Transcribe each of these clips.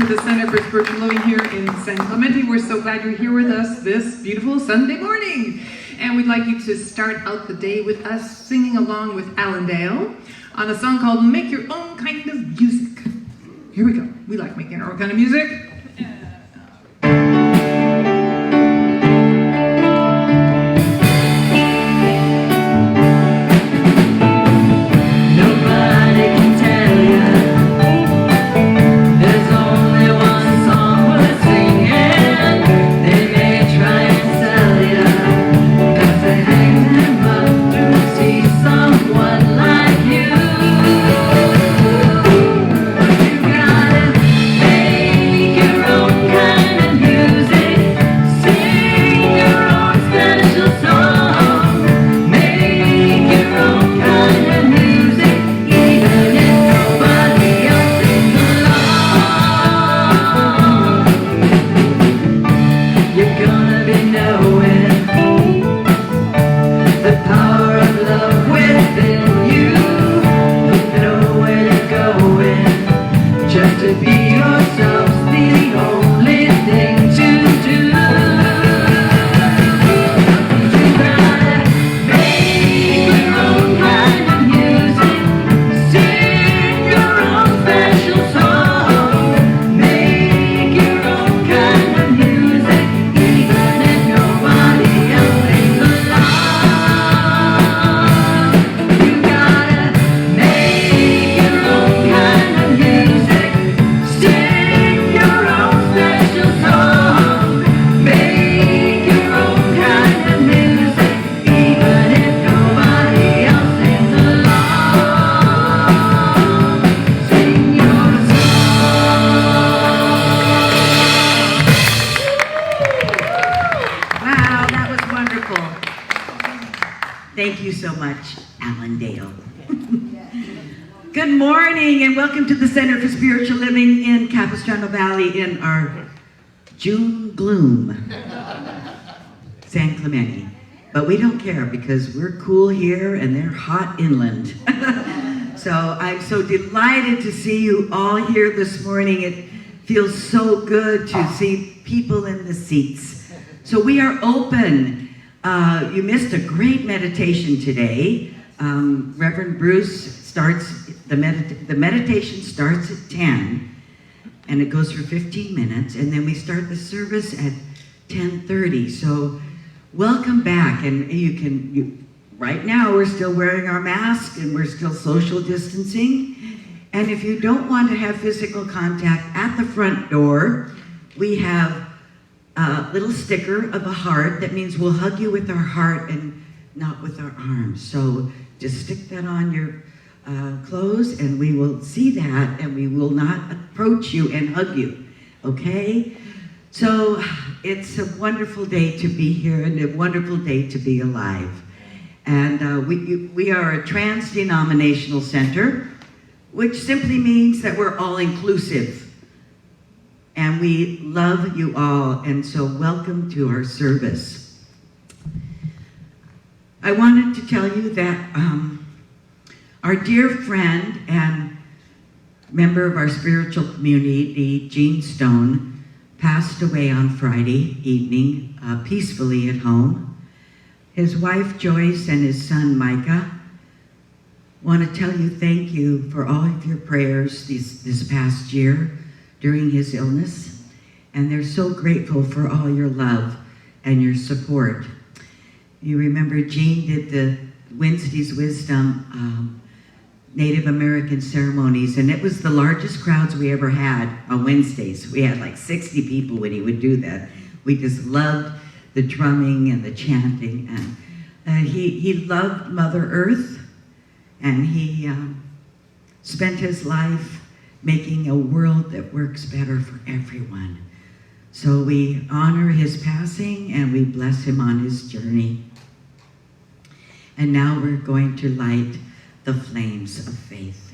the Center for Spiritual Living here in San Clemente. We're so glad you're here with us this beautiful Sunday morning. And we'd like you to start out the day with us singing along with Alan Dale on a song called Make Your Own Kind of Music. Here we go. We like making our own kind of music. Thank you so much, Alan Dale. Good morning and welcome to the Center for Spiritual Living in Capistrano Valley in our June gloom, San Clemente. But we don't care because we're cool here and they're hot inland. So I'm so delighted to see you all here this morning. It feels so good to see people in the seats. So we are open. You missed a great meditation today. Reverend Bruce starts, the meditation starts at 10 and it goes for 15 minutes and then we start the service at 10:30. So welcome back, and right now we're still wearing our masks and we're still social distancing. And if you don't want to have physical contact at the front door, we have a little sticker of a heart. That means we'll hug you with our heart and not with our arms. So just stick that on your clothes and we will see that and we will not approach you and hug you, okay? So it's a wonderful day to be here and a wonderful day to be alive. And we are a trans-denominational center, which simply means that we're all inclusive. And we love you all, and so welcome to our service. I wanted to tell you that our dear friend and member of our spiritual community, Gene Stone, passed away on Friday evening, peacefully at home. His wife Joyce and his son Micah want to tell you thank you for all of your prayers this past year during his illness, and they're so grateful for all your love and your support. You remember Gene did the Wednesday's Wisdom Native American ceremonies, and it was the largest crowds we ever had on Wednesdays. We had like 60 people when he would do that. We just loved the drumming and the chanting, and he loved Mother Earth, and he spent his life making a world that works better for everyone. So we honor his passing and we bless him on his journey. And now we're going to light the flames of faith.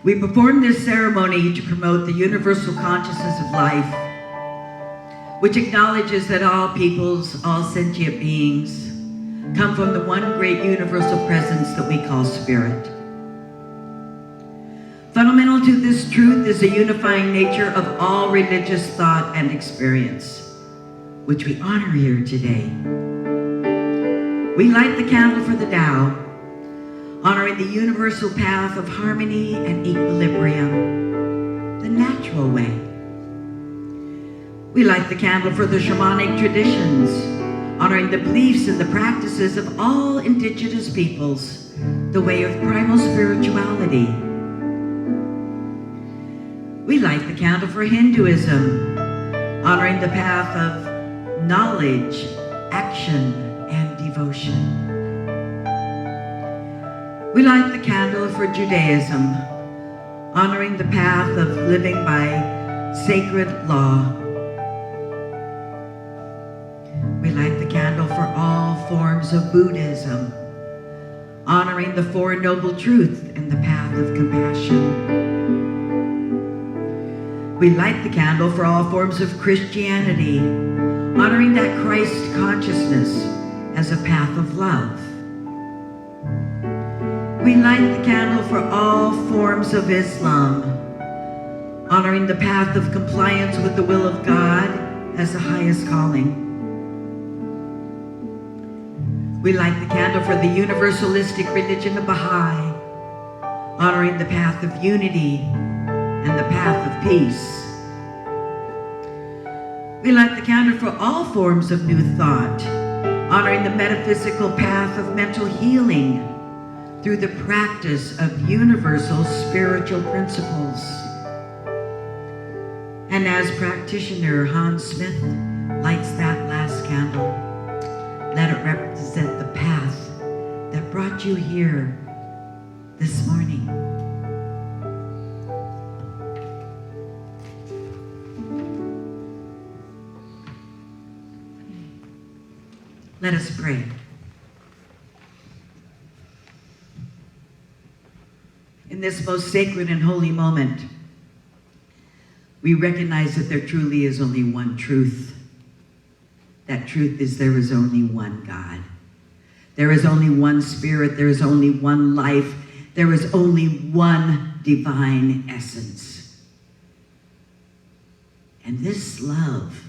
We perform this ceremony to promote the universal consciousness of life, which acknowledges that all peoples, all sentient beings, come from the one great universal presence that we call Spirit. Fundamental to this truth is the unifying nature of all religious thought and experience, which we honor here today. We light the candle for the Tao, honoring the universal path of harmony and equilibrium, the natural way. We light the candle for the shamanic traditions, honoring the beliefs and the practices of all indigenous peoples, the way of primal spirituality. We light the candle for Hinduism, honoring the path of knowledge, action, and devotion. We light the candle for Judaism, honoring the path of living by sacred law. We light the candle for all forms of Buddhism, honoring the Four Noble Truths and the path of compassion. We light the candle for all forms of Christianity, honoring that Christ consciousness as a path of love. We light the candle for all forms of Islam, honoring the path of compliance with the will of God as the highest calling. We light the candle for the universalistic religion of Baha'i, honoring the path of unity and the path of peace. We light the candle for all forms of new thought, honoring the metaphysical path of mental healing through the practice of universal spiritual principles. And as practitioner Hans Smith lights that last candle, let it represent the path that brought you here this morning. Let us pray. In this most sacred and holy moment, we recognize that there truly is only one truth. That truth is there is only one God. There is only one Spirit. There is only one life. There is only one divine essence. And this love,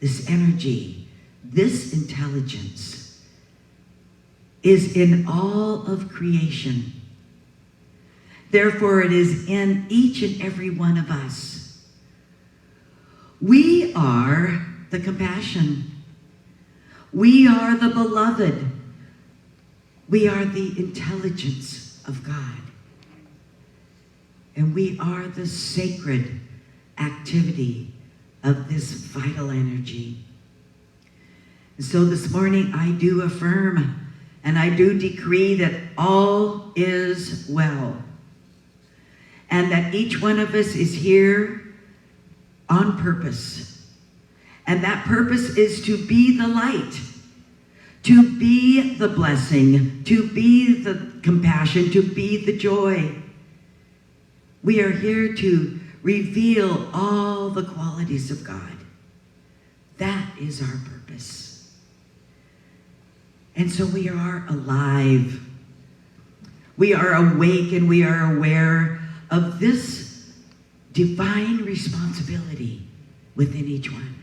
this energy, this intelligence is in all of creation. Therefore, it is in each and every one of us. We are the compassion. We are the beloved. We are the intelligence of God. And we are the sacred activity of this vital energy. And so this morning I do affirm and I do decree that all is well. And that each one of us is here on purpose. And that purpose is to be the light, to be the blessing, to be the compassion, to be the joy. We are here to reveal all the qualities of God. That is our purpose. And so we are alive. We are awake and we are aware of this divine responsibility within each one.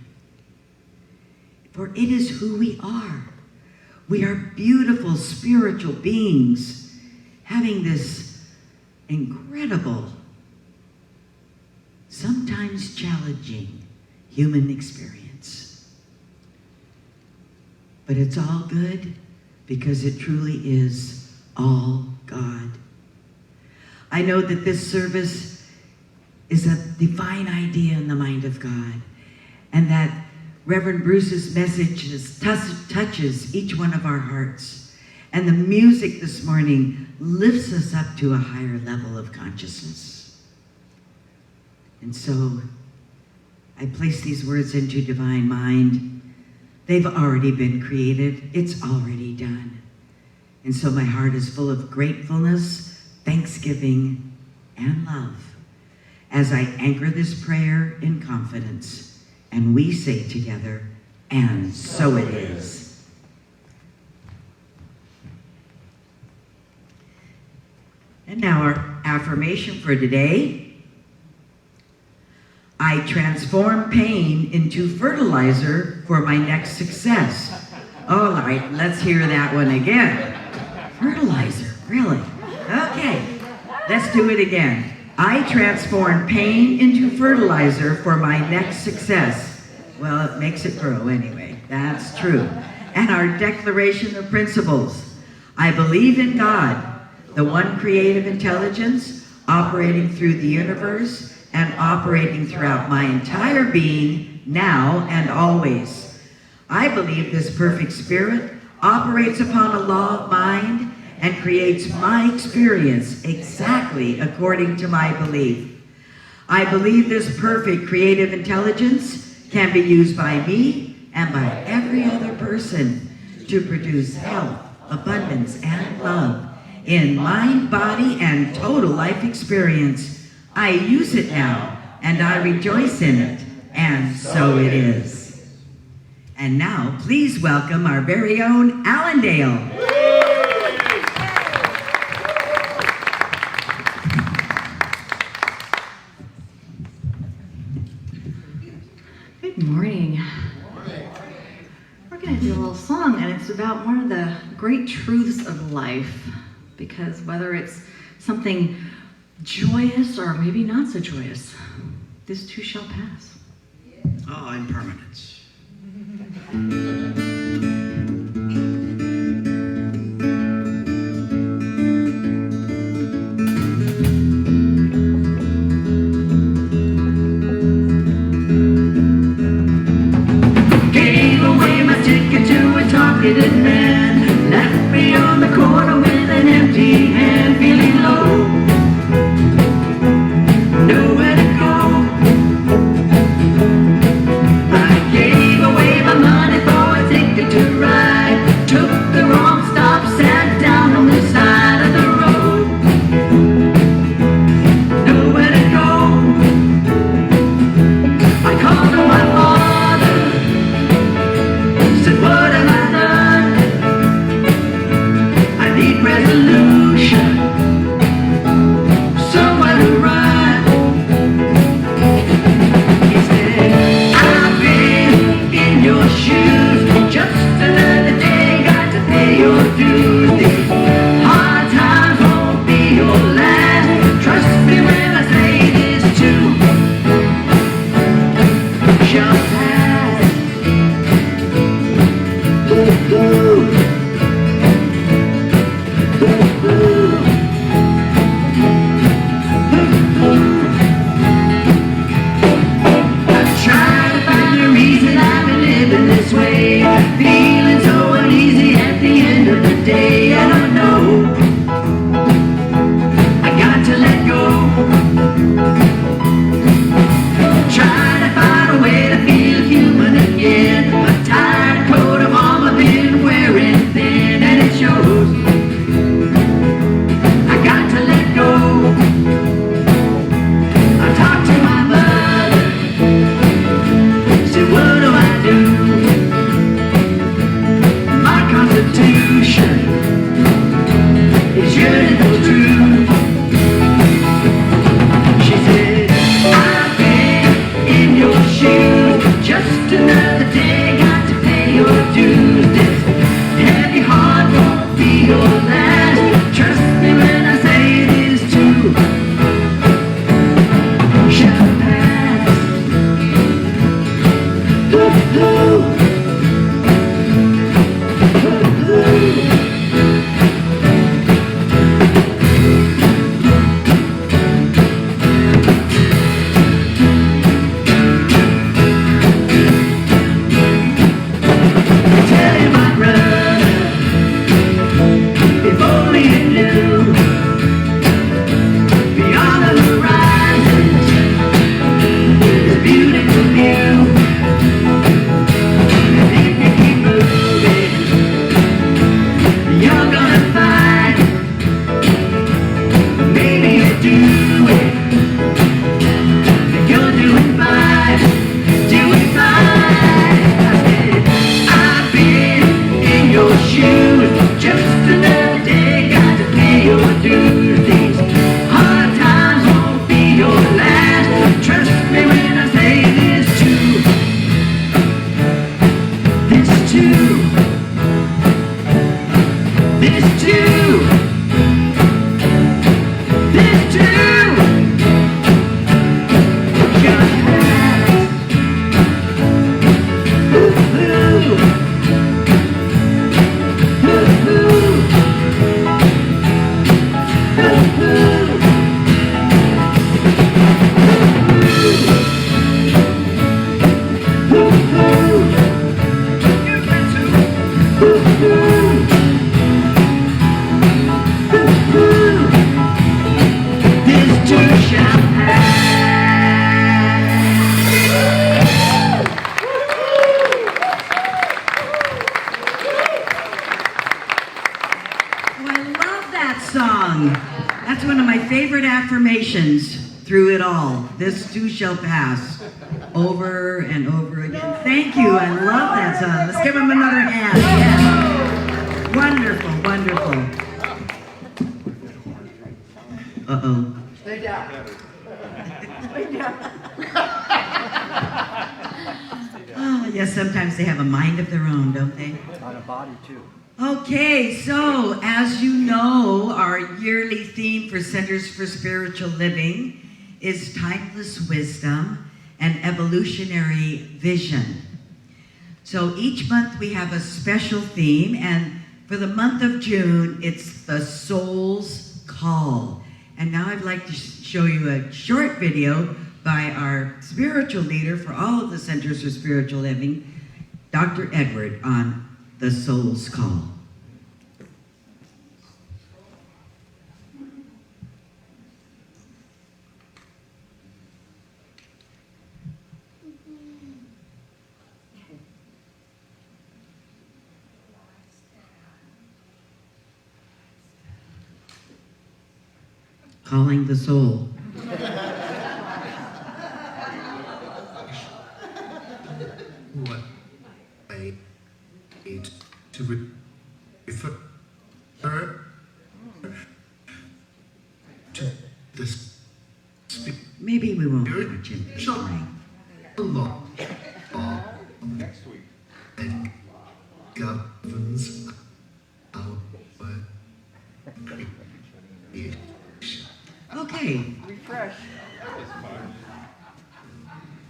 For it is who we are. We are beautiful spiritual beings having this incredible, sometimes challenging human experience. But it's all good because it truly is all God. I know that this service is a divine idea in the mind of God, and that Reverend Bruce's message touches each one of our hearts. And the music this morning lifts us up to a higher level of consciousness. And so I place these words into divine mind. They've already been created. It's already done. And so my heart is full of gratefulness, thanksgiving, and love as I anchor this prayer in confidence. And we say together, and so it is. And now our affirmation for today. I transform pain into fertilizer for my next success. All right, let's hear that one again. Fertilizer, really? Okay, let's do it again. I transform pain into fertilizer for my next success. Well, it makes it grow anyway. That's true. And our declaration of principles. I believe in God, the one creative intelligence operating through the universe and operating throughout my entire being now and always. I believe this perfect spirit operates upon a law of mind and creates my experience exactly according to my belief. I believe this perfect creative intelligence can be used by me and by every other person to produce health, abundance, and love in mind, body, and total life experience. I use it now, and I rejoice in it, and so it is. And now, please welcome our very own Allendale. Good morning. We're going to do a little song, and it's about one of the great truths of life, because whether it's something joyous or maybe not so joyous, this too shall pass. Oh, impermanence. Gave away my ticket to a talkative man, left me on the corner with an empty hand, feeling low, nowhere to go. I gave away my money for a ticket to ride, took the wrong stop, sat down on the side of the road, nowhere to go. I called on my father, said, what have I done? I need that song. That's one of my favorite affirmations through it all. This too shall pass. Over and over again. Thank you. I love that song. Let's give him another hand. Yeah. Wonderful, wonderful. Uh-oh. Stay down. Oh, yes, sometimes they have a mind of their own, don't they? On a body too. Okay, so as you know, our yearly theme for Centers for Spiritual Living is timeless wisdom and evolutionary vision. So each month we have a special theme, and for the month of June, it's the Soul's Call. And now I'd like to show you a short video by our spiritual leader for all of the Centers for Spiritual Living, Dr. Edward, on the Soul's Call. Calling the soul. What I need to refer to this Maybe we won't watch him this Sure. morning. law next week and governs our creation. Okay,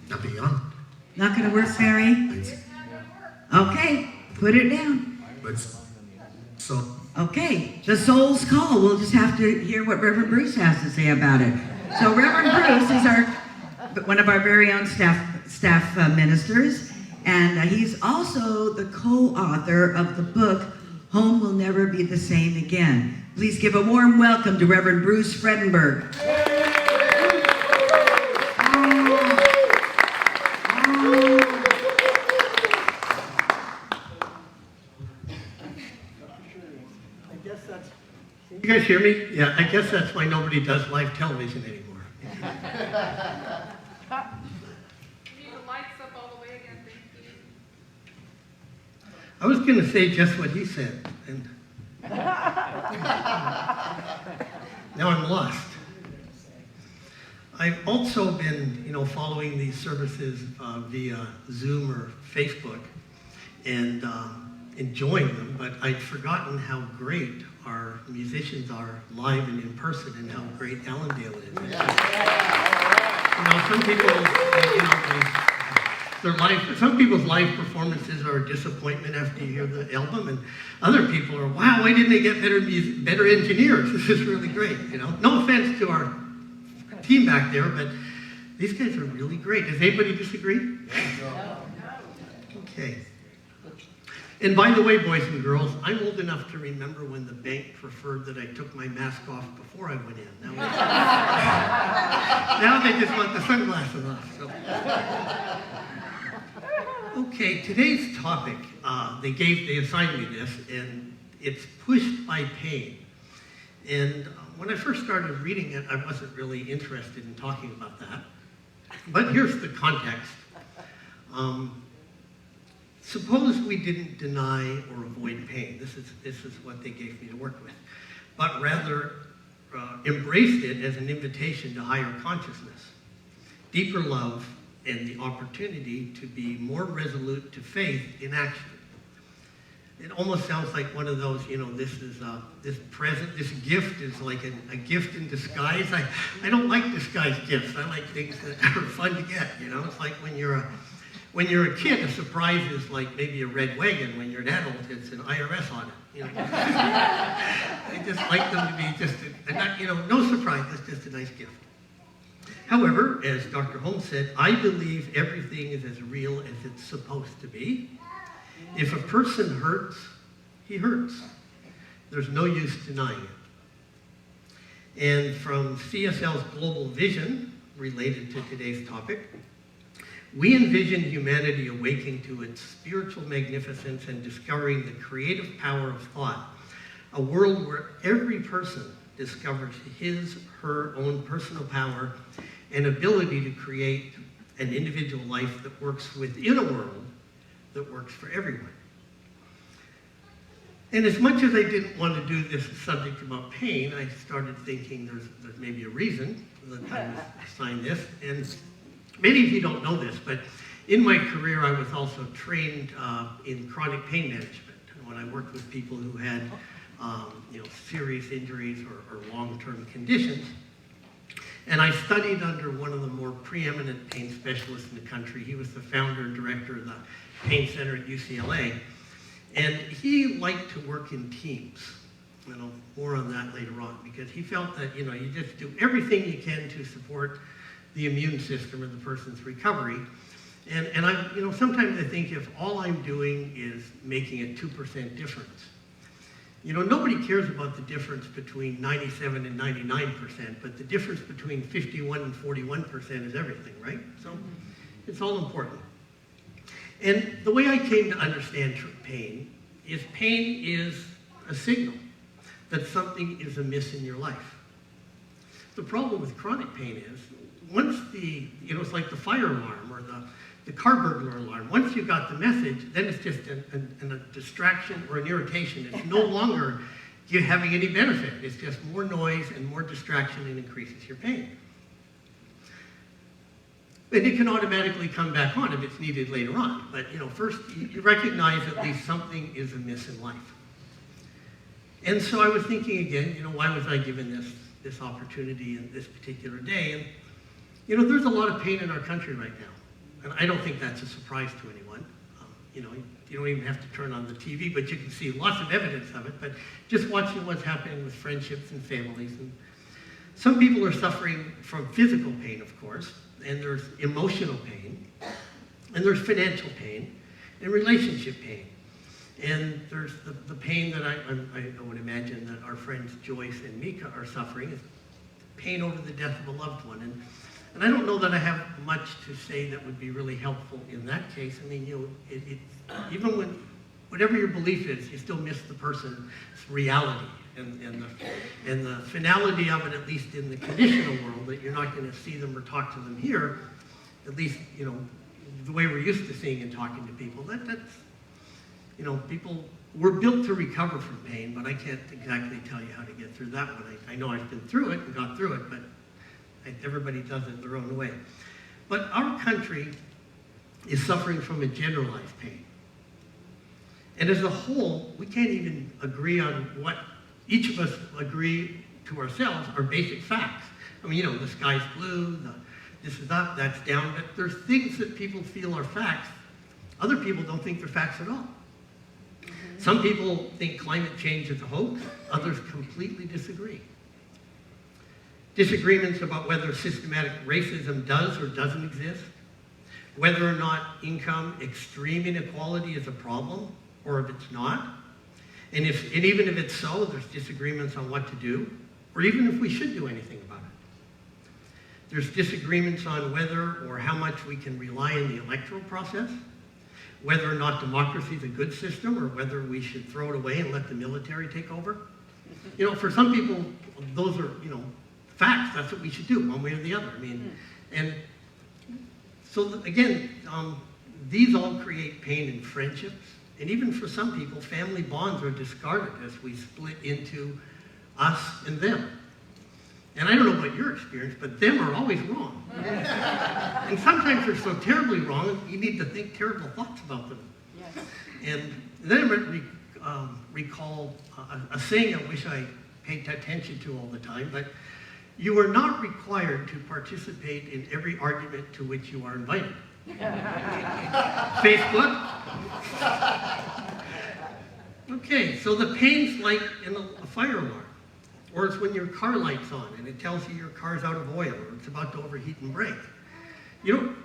Now beyond, not gonna work, Barry? it's, Okay, put it down. it's so Okay, the Soul's Call. We'll just have to hear what Reverend Bruce has to say about it. So Reverend Bruce is one of our very own staff ministers, and he's also the co-author of the book, Home Will Never Be the Same Again. Please give a warm welcome to Reverend Bruce Fredenberg. You guys hear me? Yeah, I guess that's why nobody does live television anymore. Need the lights up all the way again, thank you. I was going to say just what he said, and now I'm lost. I've also been, following these services via Zoom or Facebook and enjoying them, but I'd forgotten how great our musicians are live and in person, and how great Allendale is. Some people, some people's live performances are a disappointment after you hear the album, and other people are, wow, why didn't they get better engineers? This is really great. No offense to our team back there, but these guys are really great. Does anybody disagree? No. Okay. And by the way, boys and girls, I'm old enough to remember when the bank preferred that I took my mask off before I went in. Now they just want the sunglasses off. So. Okay, today's topic, they assigned me this, and it's pushed by pain. And when I first started reading it, I wasn't really interested in talking about that. But here's the context. Suppose we didn't deny or avoid pain. This is what they gave me to work with. But rather embraced it as an invitation to higher consciousness, deeper love, and the opportunity to be more resolute to faith in action. It almost sounds like one of those, this gift is like a gift in disguise. I don't like disguised gifts. I like things that are fun to get, It's like when you're a kid, a surprise is like maybe a red wagon. When you're an adult, it's an IRS audit. I just like them to be no surprise. It's just a nice gift. However, as Dr. Holmes said, I believe everything is as real as it's supposed to be. If a person hurts, he hurts. There's no use denying it. And from CSL's Global Vision, related to today's topic, we envision humanity awaking to its spiritual magnificence and discovering the creative power of thought, a world where every person discovers his, her own personal power and ability to create an individual life that works within a world that works for everyone. And as much as I didn't want to do this subject about pain, I started thinking there's maybe a reason that I was assigned this. And many of you don't know this, but in my career, I was also trained in chronic pain management. When I worked with people who had serious injuries or long-term conditions. And I studied under one of the more preeminent pain specialists in the country. He was the founder and director of the Pain Center at UCLA. And he liked to work in teams. More on that later on, because he felt that, you just do everything you can to support the immune system and the person's recovery. And I, sometimes I think if all I'm doing is making a 2% difference, nobody cares about the difference between 97 and 99%, but the difference between 51 and 41% is everything, right? So it's all important. And the way I came to understand pain is a signal that something is amiss in your life. The problem with chronic pain is once it's like the fire alarm or the car burglar alarm. Once you got the message, then it's just a distraction or an irritation. It's no longer you having any benefit. It's just more noise and more distraction and increases your pain. And it can automatically come back on if it's needed later on. But first you recognize at least something is amiss in life. And so I was thinking again, why was I given this opportunity in this particular day? And there's a lot of pain in our country right now. And I don't think that's a surprise to anyone. You don't even have to turn on the TV, but you can see lots of evidence of it. But just watching what's happening with friendships and families. And some people are suffering from physical pain, of course, and there's emotional pain, and there's financial pain, and relationship pain. And there's the pain that I would imagine that our friends Joyce and Mika are suffering, is pain over the death of a loved one. And I don't know that I have much to say that would be really helpful in that case. I mean, even when, whatever your belief is, you still miss the person's reality and the finality of it, at least in the conditional world, that you're not going to see them or talk to them here, at least, the way we're used to seeing and talking to people. That's people, we're built to recover from pain, but I can't exactly tell you how to get through that one. I know I've been through it and got through it, but everybody does it their own way. But our country is suffering from a generalized pain. And as a whole, we can't even agree on what each of us agree to ourselves are basic facts. I mean, the sky's blue, this is up, that's down, but there's things that people feel are facts. Other people don't think they're facts at all. Some people think climate change is a hoax, others completely disagree. Disagreements about whether systematic racism does or doesn't exist, whether or not extreme inequality is a problem, or if it's not, and even if it's so, there's disagreements on what to do, or even if we should do anything about it. There's disagreements on whether or how much we can rely on the electoral process, whether or not democracy is a good system, or whether we should throw it away and let the military take over. For some people, those are, facts. That's what we should do, one way or the other. I mean, and so again, these all create pain in friendships, and even for some people, family bonds are discarded as we split into us and them. And I don't know about your experience, but them are always wrong. And sometimes they're so terribly wrong, you need to think terrible thoughts about them. And then I recall a saying I wish I paid attention to all the time, but you are not required to participate in every argument to which you are invited. Facebook? Okay, so the pain's like in a fire alarm. Or it's when your car light's on and it tells you your car's out of oil or it's about to overheat and break.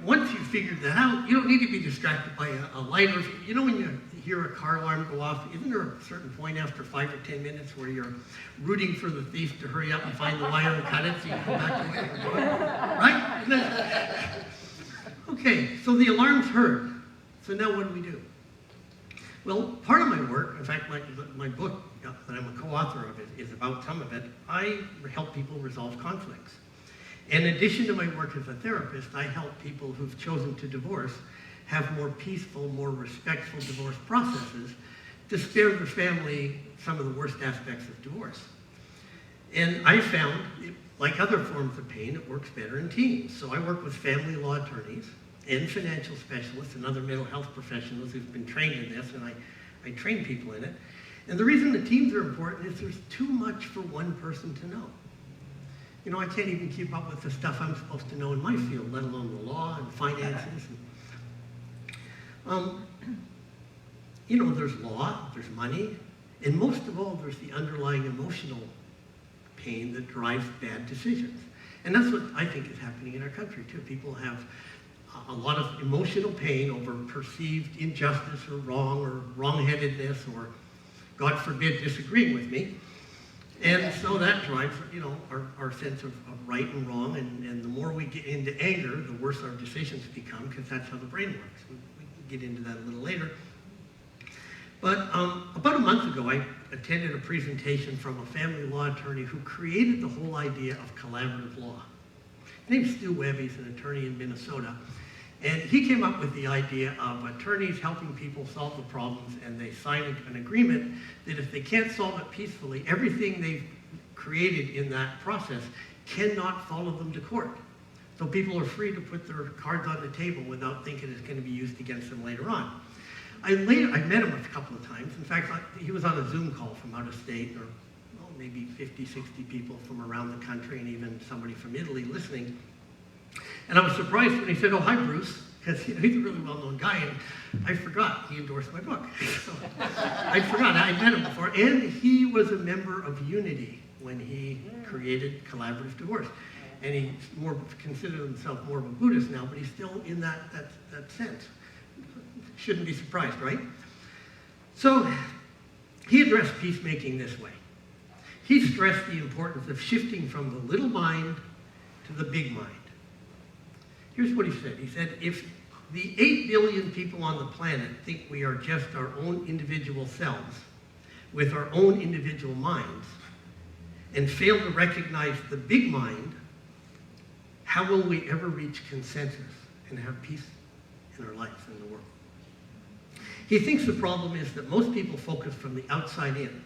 Once you've figured that out, you don't need to be distracted by a light. Or when you hear a car alarm go off, isn't there a certain point after 5 or 10 minutes where you're rooting for the thief to hurry up and find the wire and cut it so you can go back to what you're doing? Right? Okay, so the alarm's heard. So now what do we do? Well, part of my work, in fact, my book that I'm a co-author of it, is about some of it. I help people resolve conflicts. In addition to my work as a therapist, I help people who've chosen to divorce have more peaceful, more respectful divorce processes to spare their family some of the worst aspects of divorce. And I found, like other forms of pain, it works better in teams. So I work with family law attorneys and financial specialists and other mental health professionals who've been trained in this, and I train people in it. And the reason the teams are important is there's too much for one person to know. You know, I can't even keep up with the stuff I'm supposed to know in my field, let alone the law and finances. You know, there's law, there's money, and most of all, there's the underlying emotional pain that drives bad decisions. And that's what I think is happening in our country, too. People have a lot of emotional pain over perceived injustice or wrong-headedness or, God forbid, disagreeing with me. And so that drives, you know, our sense of right and wrong, and the more we get into anger, the worse our decisions become, because that's how the brain works. We can get into that a little later. But about a month ago, I attended a presentation from a family law attorney who created the whole idea of collaborative law. His name's Stu Webb. He's an attorney in Minnesota. And he came up with the idea of attorneys helping people solve the problems, and they sign an agreement that if they can't solve it peacefully, everything they've created in that process cannot follow them to court. So people are free to put their cards on the table without thinking it's going to be used against them later on. I met him a couple of times. In fact, he was on a Zoom call from out of state, or maybe 50, 60 people from around the country, and even somebody from Italy listening. And I was surprised when he said, "Oh, hi, Bruce," because he's a really well-known guy, and I forgot he endorsed my book. So I forgot. I met him before, and he was a member of Unity when he created collaborative divorce. And he considered himself more of a Buddhist now, but he's still in that sense. Shouldn't be surprised, right? So he addressed peacemaking this way. He stressed the importance of shifting from the little mind to the big mind. Here's what he said. He said, if the 8 billion people on the planet think we are just our own individual selves with our own individual minds and fail to recognize the big mind, how will we ever reach consensus and have peace in our lives and in the world? He thinks the problem is that most people focus from the outside in.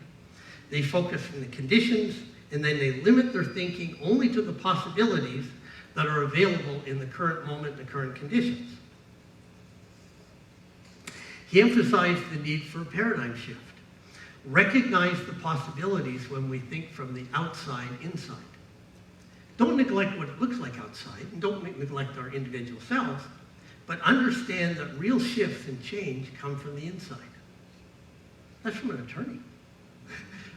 They focus on the conditions, and then they limit their thinking only to the possibilities that are available in the current moment, the current conditions. He emphasized the need for a paradigm shift. Recognize the possibilities when we think from the outside inside. Don't neglect what it looks like outside, and don't neglect our individual selves, but understand that real shifts and change come from the inside. That's from an attorney,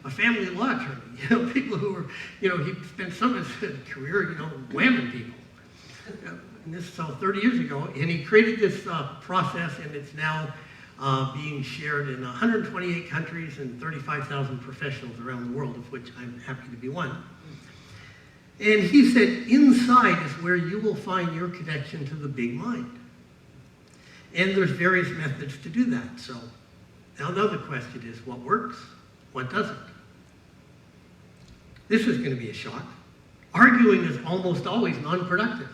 a family law attorney. You know, people who are, you know, he spent some of his career, you know, whamming people. And this is 30 years ago, and he created this process, and it's now being shared in 128 countries and 35,000 professionals around the world, of which I'm happy to be one. And he said, inside is where you will find your connection to the big mind. And there's various methods to do that. So now the other question is, what works? What doesn't? This is going to be a shock. Arguing is almost always non-productive.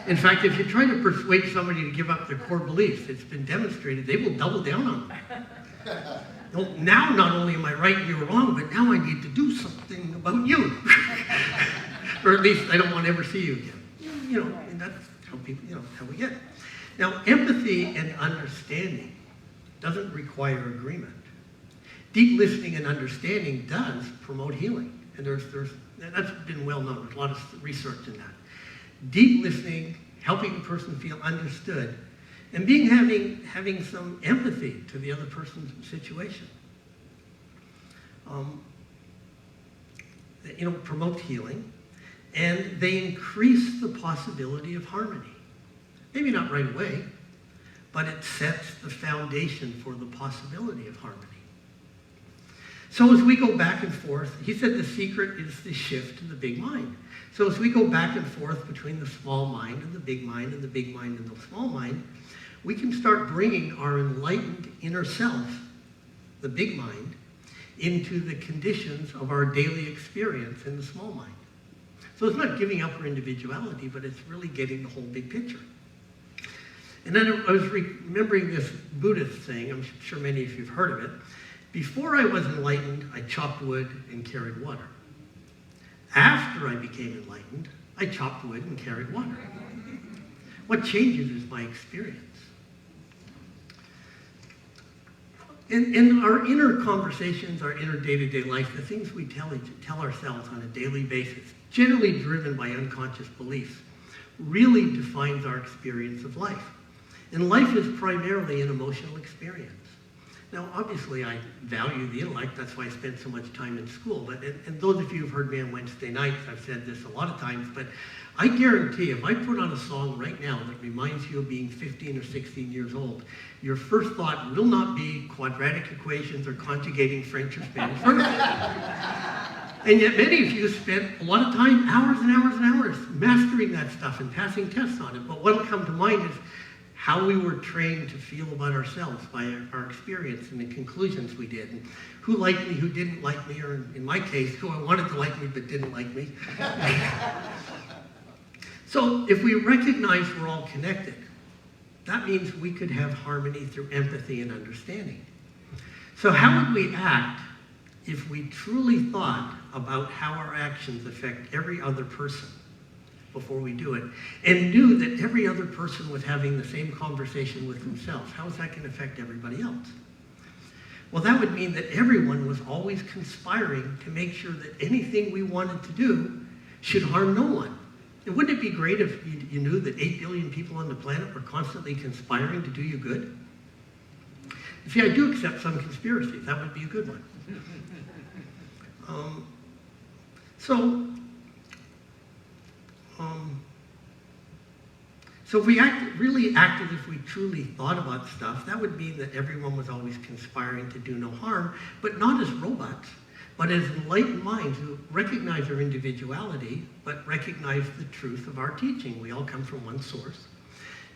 In fact, if you try to persuade somebody to give up their core beliefs, it's been demonstrated they will double down on them. Well, now not only am I right and you're wrong, but now I need to do something about you. Or at least I don't want to ever see you again. You know, and that's how people, you know, how we get. Now, empathy and understanding doesn't require agreement. Deep listening and understanding does promote healing. And that's been well known. There's a lot of research in that. Deep listening, helping the person feel understood, and having some empathy to the other person's situation. You know, promotes healing, and they increase the possibility of harmony. Maybe not right away, but it sets the foundation for the possibility of harmony. So as we go back and forth, he said the secret is the shift to the big mind. So as we go back and forth between the small mind and the big mind and the big mind and the small mind, we can start bringing our enlightened inner self, the big mind, into the conditions of our daily experience in the small mind. So it's not giving up our individuality, but it's really getting the whole big picture. And then I was remembering this Buddhist thing. I'm sure many of you have heard of it. Before I was enlightened, I chopped wood and carried water. After I became enlightened, I chopped wood and carried water. What changes is my experience. In our inner conversations, our inner day-to-day life, the things we tell ourselves on a daily basis, generally driven by unconscious beliefs, really defines our experience of life. And life is primarily an emotional experience. Now, obviously, I value the intellect. That's why I spent so much time in school. But and those of you who've heard me on Wednesday nights, I've said this a lot of times, but I guarantee if I put on a song right now that reminds you of being 15 or 16 years old, your first thought will not be quadratic equations or conjugating French or Spanish verbs. And yet many of you spent a lot of time, hours and hours and hours, mastering that stuff and passing tests on it. But what will come to mind is how we were trained to feel about ourselves by our experience and the conclusions we did. And who liked me, who didn't like me, or in my case, who I wanted to like me but didn't like me. So if we recognize we're all connected, that means we could have harmony through empathy and understanding. So how would we act if we truly thought about how our actions affect every other person before we do it, and knew that every other person was having the same conversation with themselves? How is that going to affect everybody else? Well, that would mean that everyone was always conspiring to make sure that anything we wanted to do should harm no one. And wouldn't it be great if you knew that 8 billion people on the planet were constantly conspiring to do you good? See, I do accept some conspiracies. That would be a good one. So if we really acted if we truly thought about stuff, that would mean that everyone was always conspiring to do no harm, but not as robots, but as enlightened minds who recognize our individuality, but recognize the truth of our teaching. We all come from one source.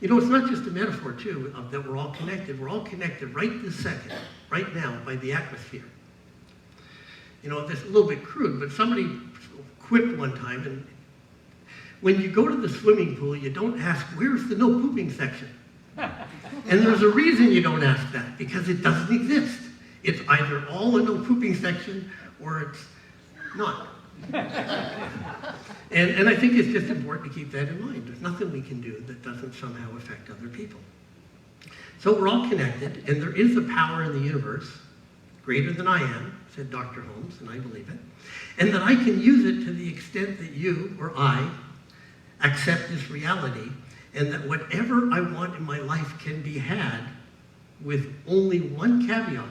You know, it's not just a metaphor, too, of that we're all connected. We're all connected right this second, right now, by the atmosphere. You know, this is a little bit crude, but somebody quipped one time, and when you go to the swimming pool, you don't ask, where's the no pooping section? And there's a reason you don't ask that, because it doesn't exist. It's either all a no pooping section or it's not. And I think it's just important to keep that in mind. There's nothing we can do that doesn't somehow affect other people. So we're all connected, and there is a power in the universe, greater than I am, said Dr. Holmes, and I believe it, and that I can use it to the extent that you or I accept this reality, and that whatever I want in my life can be had with only one caveat,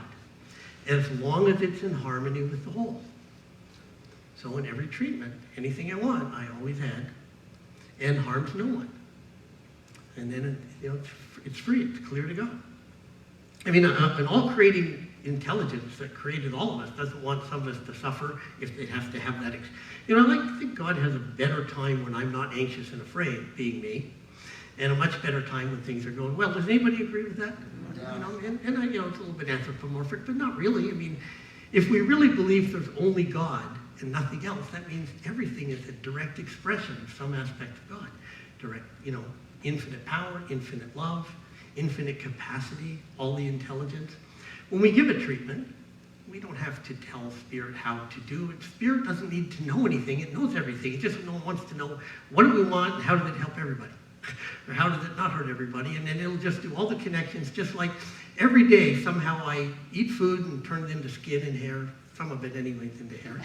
as long as it's in harmony with the whole. So in every treatment, anything I want, I always had, and harms no one. And then, you know, it's free, it's clear to go. I mean, an all-creating intelligence that created all of us doesn't want some of us to suffer if it has to have that. You know, I like to think God has a better time when I'm not anxious and afraid, being me, and a much better time when things are going well. Does anybody agree with that? Yeah. You know, and I, you know, it's a little bit anthropomorphic, but not really. I mean, if we really believe there's only God and nothing else, that means everything is a direct expression of some aspect of God. Direct, you know, infinite power, infinite love, infinite capacity, all the intelligence. When we give a treatment, we don't have to tell Spirit how to do it. Spirit doesn't need to know anything. It knows everything. It just wants to know, what do we want and how does it help everybody? Or how does it not hurt everybody? And then it'll just do all the connections, just like every day somehow I eat food and turn it into skin and hair, some of it anyways into hair.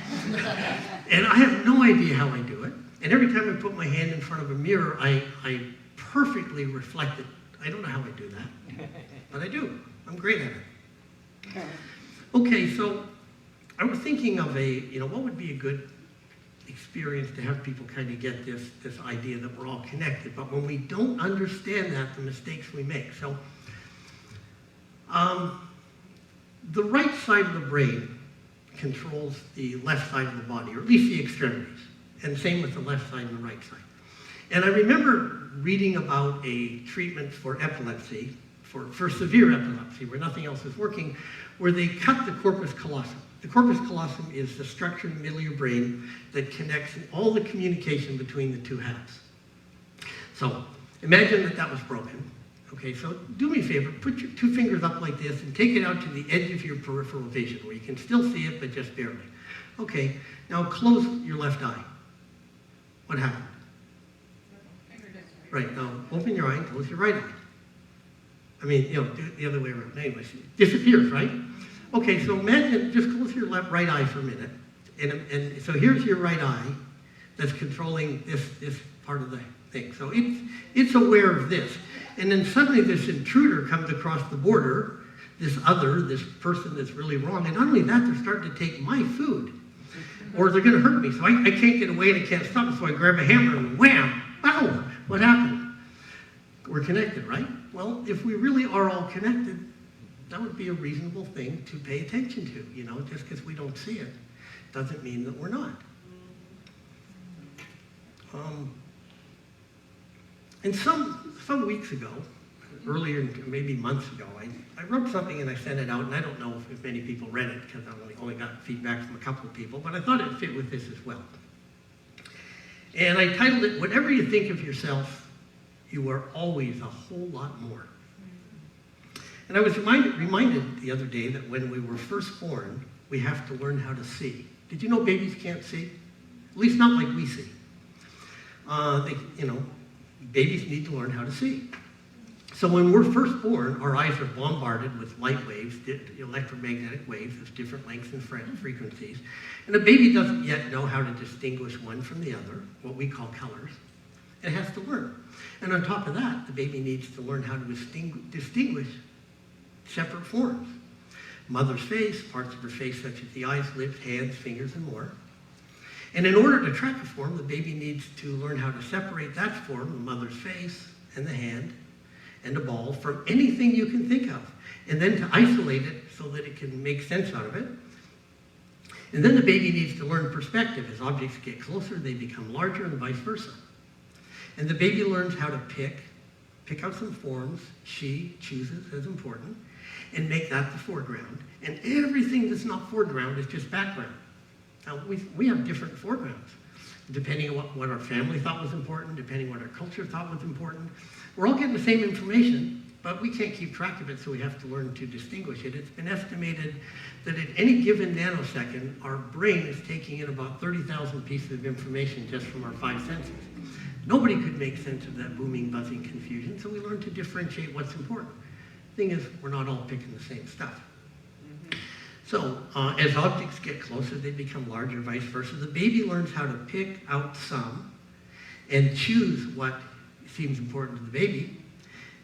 And I have no idea how I do it. And every time I put my hand in front of a mirror, I perfectly reflect it. I don't know how I do that, but I do. I'm great at it. Okay, so I was thinking of what would be a good experience to have people kind of get this idea that we're all connected. But when we don't understand that, the mistakes we make. So the right side of the brain controls the left side of the body, or at least the extremities. And same with the left side and the right side. And I remember reading about a treatment for epilepsy, for severe epilepsy, where nothing else is working, where they cut the corpus callosum. The corpus callosum is the structure in the middle of your brain that connects all the communication between the two halves. So imagine that was broken. Okay, so do me a favor, put your 2 fingers up like this and take it out to the edge of your peripheral vision where you can still see it, but just barely. Okay, now close your left eye. What happened? Right, now open your eye and close your right eye. I mean, do it the other way around. Anyways, it disappears, right? Okay, so imagine, just close your right eye for a minute. And so here's your right eye that's controlling this part of the thing. So it's aware of this. And then suddenly this intruder comes across the border, this person that's really wrong. And not only that, they're starting to take my food. Or they're going to hurt me. So I can't get away and I can't stop. So I grab a hammer and wham! Ow! What happened? We're connected, right? Well, if we really are all connected, that would be a reasonable thing to pay attention to. Just because we don't see it doesn't mean that we're not. And some weeks ago, earlier, maybe months ago, I wrote something and I sent it out, and I don't know if many people read it because I only got feedback from a couple of people, but I thought it fit with this as well. And I titled it, "Whatever you think of yourself, you are always a whole lot more." And I was reminded the other day that when we were first born, we have to learn how to see. Did you know babies can't see? At least not like we see. Babies need to learn how to see. So when we're first born, our eyes are bombarded with light waves, electromagnetic waves of different lengths and frequencies. And a baby doesn't yet know how to distinguish one from the other, what we call colors. It has to learn. And on top of that, the baby needs to learn how to distinguish separate forms. Mother's face, parts of her face such as the eyes, lips, hands, fingers, and more. And in order to track a form, the baby needs to learn how to separate that form, the mother's face and the hand and the ball, from anything you can think of, and then to isolate it so that it can make sense out of it. And then the baby needs to learn perspective. As objects get closer, they become larger, and vice versa. And the baby learns how to pick out some forms she chooses as important, and make that the foreground. And everything that's not foreground is just background. Now, we have different foregrounds, depending on what our family thought was important, depending on what our culture thought was important. We're all getting the same information, but we can't keep track of it, so we have to learn to distinguish it. It's been estimated that at any given nanosecond, our brain is taking in about 30,000 pieces of information just from our 5 senses. Nobody could make sense of that booming, buzzing confusion, so we learn to differentiate what's important. Thing is, we're not all picking the same stuff. So, as objects get closer, they become larger, vice versa. The baby learns how to pick out some and choose what seems important to the baby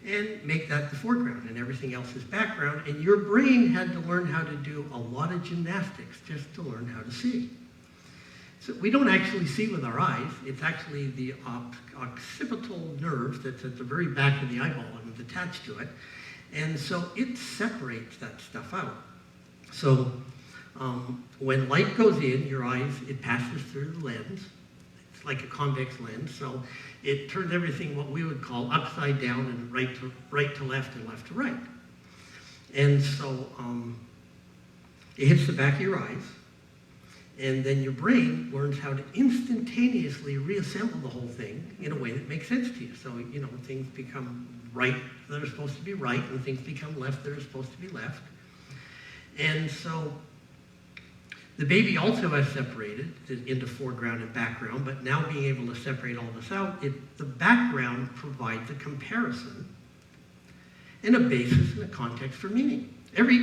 and make that the foreground, and everything else is background. And your brain had to learn how to do a lot of gymnastics just to learn how to see. So we don't actually see with our eyes. It's actually the occipital nerve that's at the very back of the eyeball and is attached to it. And so it separates that stuff out. So when light goes in your eyes, it passes through the lens. It's like a convex lens. So it turns everything what we would call upside down and right to left and left to right. And so it hits the back of your eyes. And then your brain learns how to instantaneously reassemble the whole thing in a way that makes sense to you. So, things become right that are supposed to be right, and things become left that are supposed to be left. And so the baby also has separated into foreground and background, but now being able to separate all this out, the background provides a comparison and a basis and a context for meaning. Every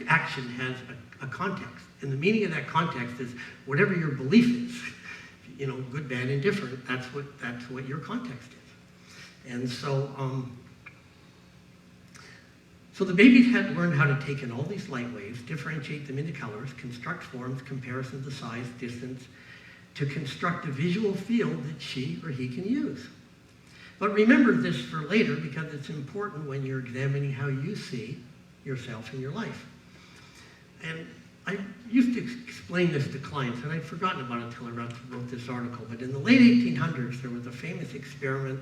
action has a context, and the meaning of that context is whatever your belief is. Good, bad, indifferent. That's what your context is. And so, so the babies had learned how to take in all these light waves, differentiate them into colors, construct forms, comparisons of size, distance, to construct a visual field that she or he can use. But remember this for later, because it's important when you're examining how you see yourself in your life. And I used to explain this to clients, and I'd forgotten about it until I wrote this article. But in the late 1800s, there was a famous experiment,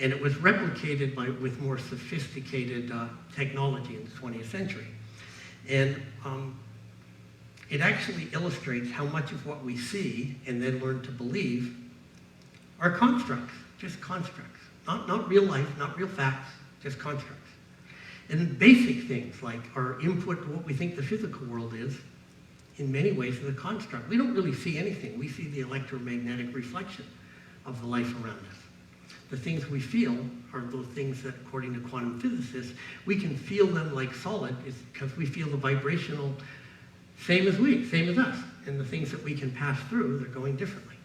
and it was replicated with more sophisticated technology in the 20th century. And it actually illustrates how much of what we see and then learn to believe are constructs, just constructs. Not real life, not real facts, just constructs. And basic things like our input to what we think the physical world is, in many ways, is a construct. We don't really see anything. We see the electromagnetic reflection of the life around us. The things we feel are those things that, according to quantum physicists, we can feel them like solid is because we feel the vibrational same as us. And the things that we can pass through, they're going differently.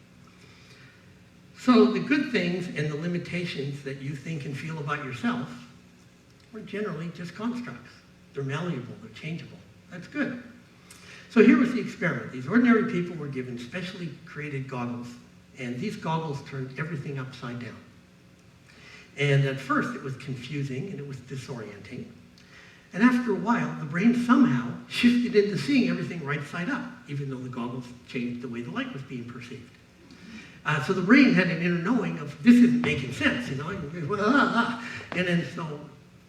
So the good things and the limitations that you think and feel about yourself are generally just constructs. They're malleable, they're changeable. That's good. So here was the experiment. These ordinary people were given specially created goggles, and these goggles turned everything upside down. And at first it was confusing and it was disorienting. And after a while, the brain somehow shifted into seeing everything right side up, even though the goggles changed the way the light was being perceived. So the brain had an inner knowing of, this isn't making sense, you know, and then so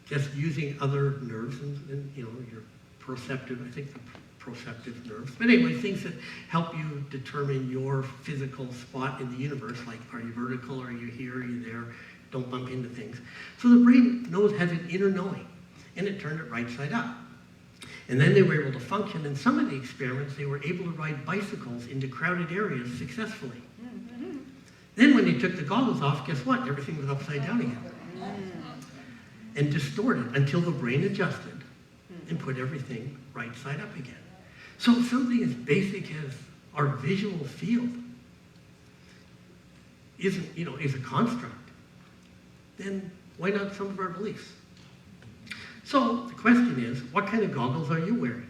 just using other nerves and you know, your proceptive, I think the proceptive nerves, but anyway, things that help you determine your physical spot in the universe, like are you vertical, are you here, are you there, don't bump into things. So the brain has an inner knowing, and it turned it right side up. And then they were able to function. In some of the experiments, they were able to ride bicycles into crowded areas successfully. Then when they took the goggles off, guess what? Everything was upside down again. And distorted until the brain adjusted and put everything right side up again. So something as basic as our visual field is a construct. Then why not some of our beliefs? So the question is, what kind of goggles are you wearing?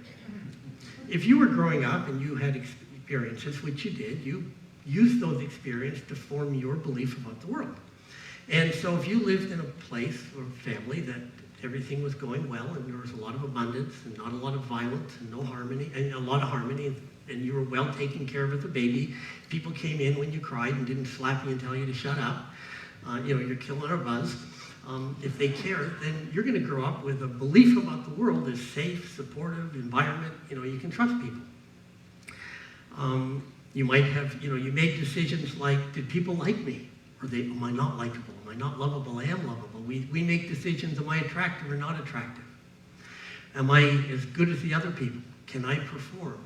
If you were growing up and you had experiences, which you did, you used those experiences to form your belief about the world. And so if you lived in a place or family that everything was going well and there was a lot of abundance and not a lot of violence and no harmony, and a lot of harmony, and you were well taken care of as a baby, people came in when you cried and didn't slap you and tell you to shut up, you're killing our buzz. If they care, then you're going to grow up with a belief about the world as safe, supportive environment. You can trust people. You might have, you made decisions like, did people like me? Am I not likable? Am I not lovable? I am lovable. We make decisions, am I attractive or not attractive? Am I as good as the other people? Can I perform?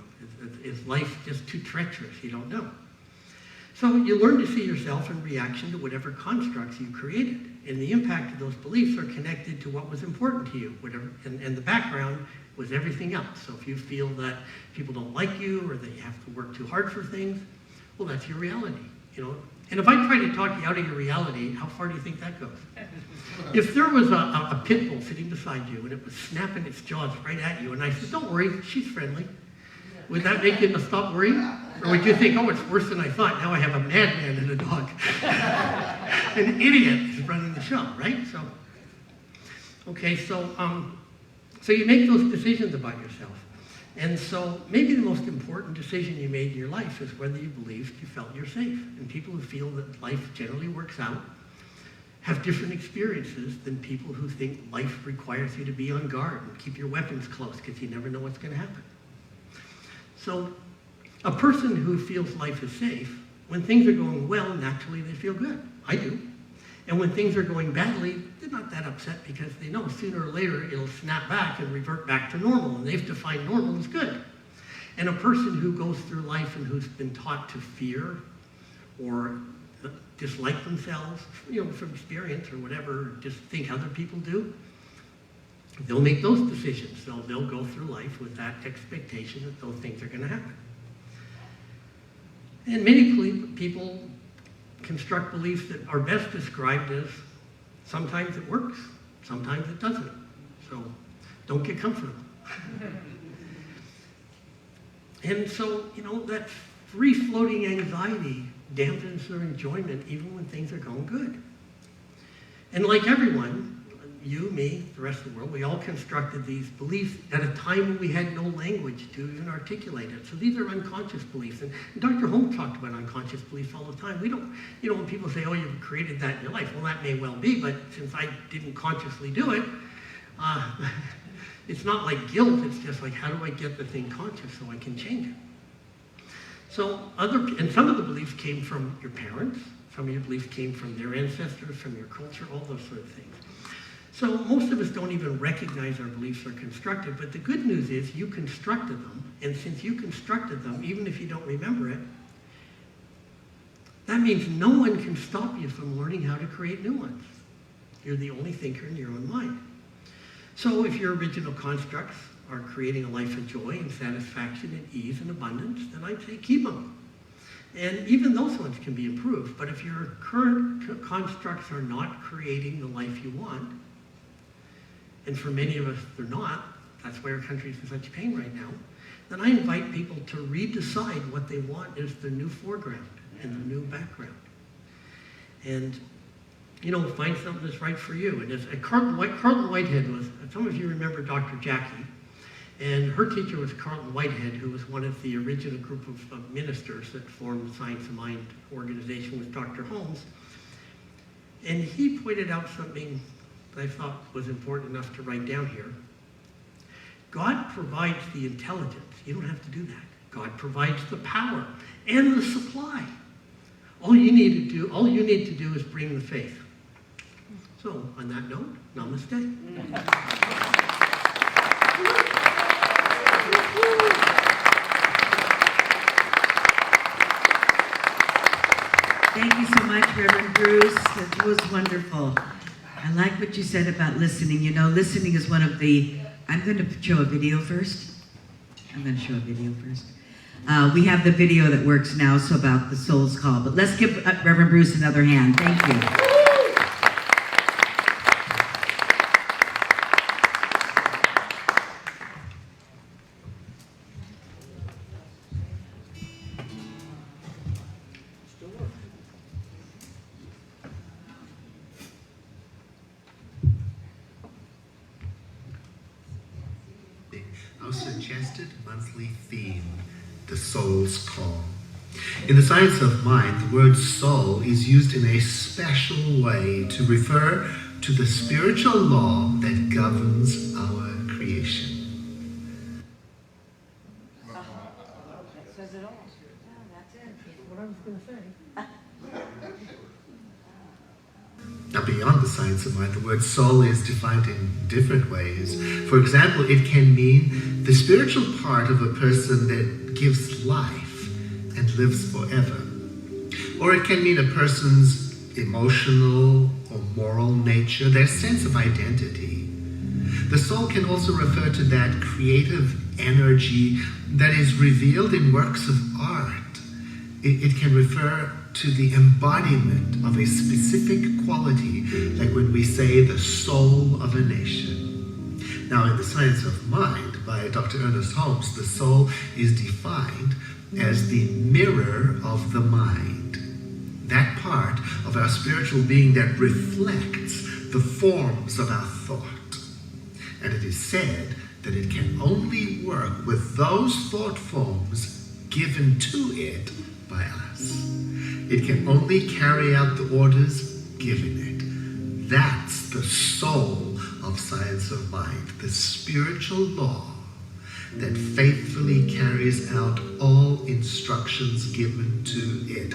Is life just too treacherous? You don't know. So you learn to see yourself in reaction to whatever constructs you created. And the impact of those beliefs are connected to what was important to you. And the background was everything else. So if you feel that people don't like you or that you have to work too hard for things, well, that's your reality. And if I try to talk you out of your reality, how far do you think that goes? If there was a pit bull sitting beside you and it was snapping its jaws right at you and I said, don't worry, she's friendly, would that make you stop worrying? Or would you think, oh, it's worse than I thought, now I have a madman and a dog. An idiot is running the show, right? So you make those decisions about yourself. And so maybe the most important decision you made in your life is whether you believed you felt you're safe. And people who feel that life generally works out have different experiences than people who think life requires you to be on guard and keep your weapons close because you never know what's going to happen. So a person who feels life is safe, when things are going well, naturally they feel good. I do. And when things are going badly, they're not that upset because they know sooner or later it'll snap back and revert back to normal, and they've defined normal as good. And a person who goes through life and who's been taught to fear or dislike themselves, from experience or whatever, just think other people do, they'll make those decisions. They'll go through life with that expectation that those things are going to happen. And many people construct beliefs that are best described as sometimes it works, sometimes it doesn't. So don't get comfortable. And so, that free-floating anxiety dampens their enjoyment even when things are going good. And like everyone, you, me, the rest of the world, we all constructed these beliefs at a time when we had no language to even articulate it. So these are unconscious beliefs. And Dr. Holmes talked about unconscious beliefs all the time. We don't, when people say, oh, you've created that in your life, well, that may well be, but since I didn't consciously do it, It's not like guilt, it's just like, how do I get the thing conscious so I can change it? So and some of the beliefs came from your parents, some of your beliefs came from their ancestors, from your culture, all those sort of things. So most of us don't even recognize our beliefs are constructed, but the good news is you constructed them, and since you constructed them, even if you don't remember it, that means no one can stop you from learning how to create new ones. You're the only thinker in your own mind. So if your original constructs are creating a life of joy and satisfaction and ease and abundance, then I'd say keep them. And even those ones can be improved, but if your current constructs are not creating the life you want, and for many of us they're not, that's why our country's in such pain right now, then I invite people to redecide what they want as the new foreground and the new background. And, you know, find something that's right for you. And Carlton Whitehead was, some of you remember Dr. Jackie, and her teacher was Carlton Whitehead, who was one of the original group of ministers that formed the Science of Mind organization with Dr. Holmes. And he pointed out something that I thought was important enough to write down here. God provides the intelligence. You don't have to do that. God provides the power and the supply. All you need to do is bring the faith. So, on that note, namaste. Thank you so much, Reverend Bruce. It was wonderful. I like what you said about listening. You know, listening is one of the... I'm going to show a video first. We have the video that works now, so about the soul's call. But let's give Reverend Bruce another hand. Thank you. Our suggested monthly theme, the soul's call. In the science of mind, the word soul is used in a special way to refer to the spiritual law that governs our creation. That says it all. Yeah, that's it. What I was going to say. Now, beyond the science of mind, the word soul is defined in different ways. For example, it can mean the spiritual part of a person that gives life and lives forever. Or it can mean a person's emotional or moral nature, their sense of identity. The soul can also refer to that creative energy that is revealed in works of art. It can refer to the embodiment of a specific quality, like when we say the soul of a nation. Now, in the science of mind, by Dr. Ernest Holmes, the soul is defined as the mirror of the mind, that part of our spiritual being that reflects the forms of our thought. And it is said that it can only work with those thought forms given to it by us. It can only carry out the orders given it. That's the soul of science of mind, the spiritual law that faithfully carries out all instructions given to it.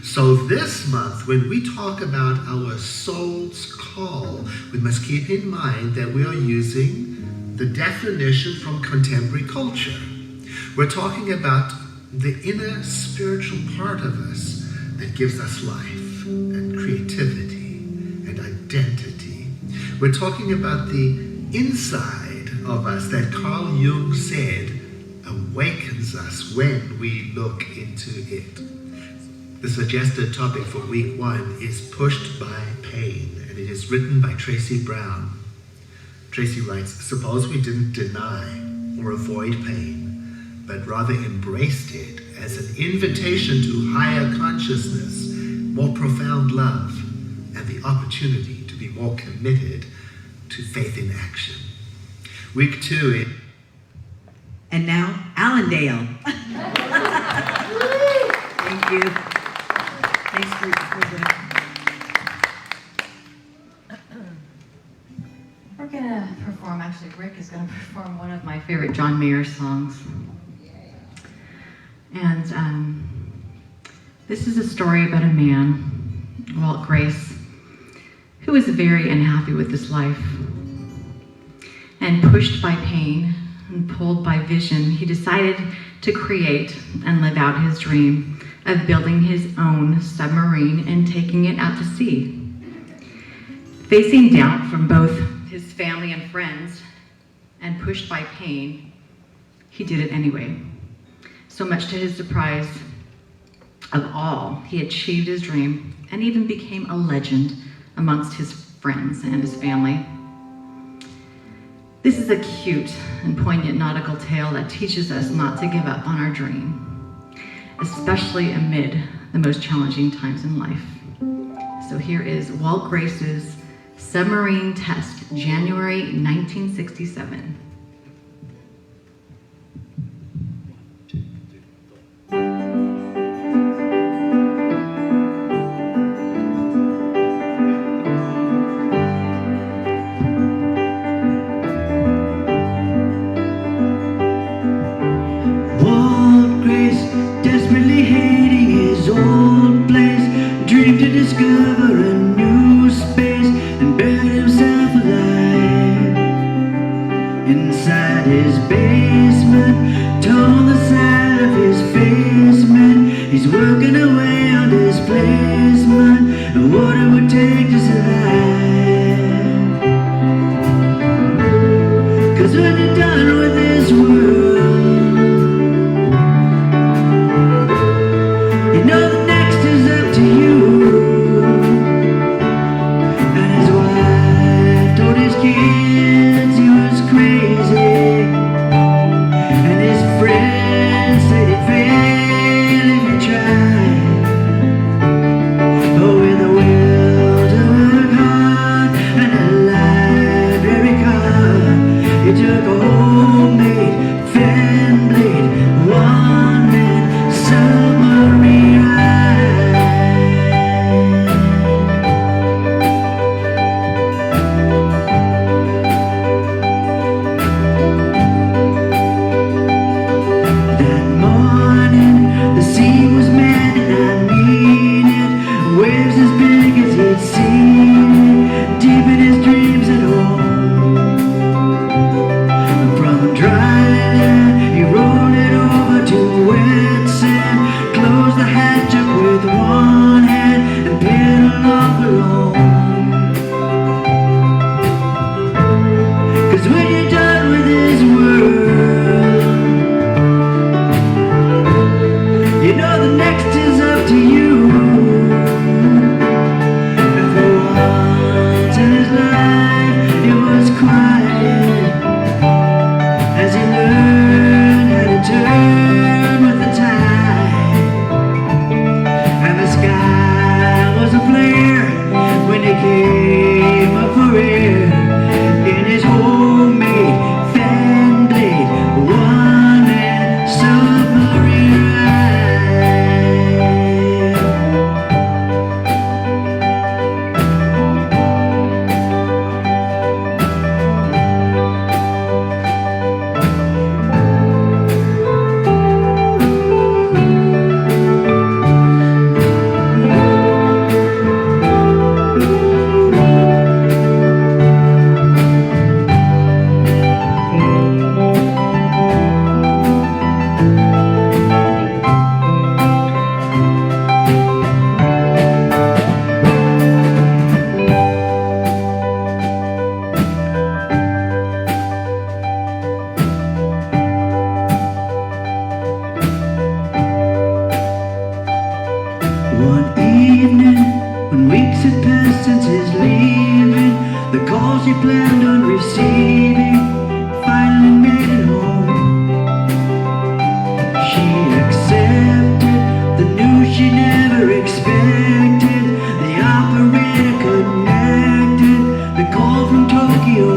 So this month, when we talk about our soul's call, we must keep in mind that we are using the definition from contemporary culture. We're talking about the inner spiritual part of us that gives us life and creativity and identity. We're talking about the inside of us that Carl Jung said awakens us when we look into it. The suggested topic for week 1 is Pushed by Pain, and it is written by Tracy Brown. Tracy writes, suppose we didn't deny or avoid pain, but rather embraced it as an invitation to higher consciousness, more profound love, and the opportunity to be more committed to faith in action. Week 2 is... And now, Allendale. Thank you. Thanks for the... We're going to perform actually actually, Rick is going to perform one of my favorite John Mayer songs. And this is a story about a man, Walt Grace, who was very unhappy with his life. And pushed by pain and pulled by vision, he decided to create and live out his dream of building his own submarine and taking it out to sea. Facing doubt from both his family and friends, and pushed by pain, he did it anyway. So much to his surprise of all, he achieved his dream and even became a legend amongst his friends and his family. This is a cute and poignant nautical tale that teaches us not to give up on our dream, especially amid the most challenging times in life. So here is Walt Grace's Submarine Test, January 1967. Walt Grace, desperately hating his old place, dreamed to discover a new space and buried himself alive inside his basement. Torn the side of his basement, he's working away on displacement and what it would take to survive. 'Cause when you're done with this world, you know the next is up to you. And his wife told his kids he was crazy, and his friends said he'd fail if he tried. Oh, with a will to work hard and a library card, he took a homemade fan blade, one-man submarine ride. That morning, the sea was mad, and I mean it. Waves as big as he'd seen it, deep in his dreams at home. From dry land, he rolled it over to wet sand, closed the hatch up with one hand, and pedaled off alone. 'Cause when you're done with this world, you know the next is up to you. And for once in his life, it was quiet as he learned how to turn with the tide. And the sky was a flare when he came up for air in his homemade fan blade, one-man submarine ride. One evening, when weeks had passed since his leaving, the calls he planned on receiving finally made it home. She accepted the news she never expected. The operator connected the call from Tokyo.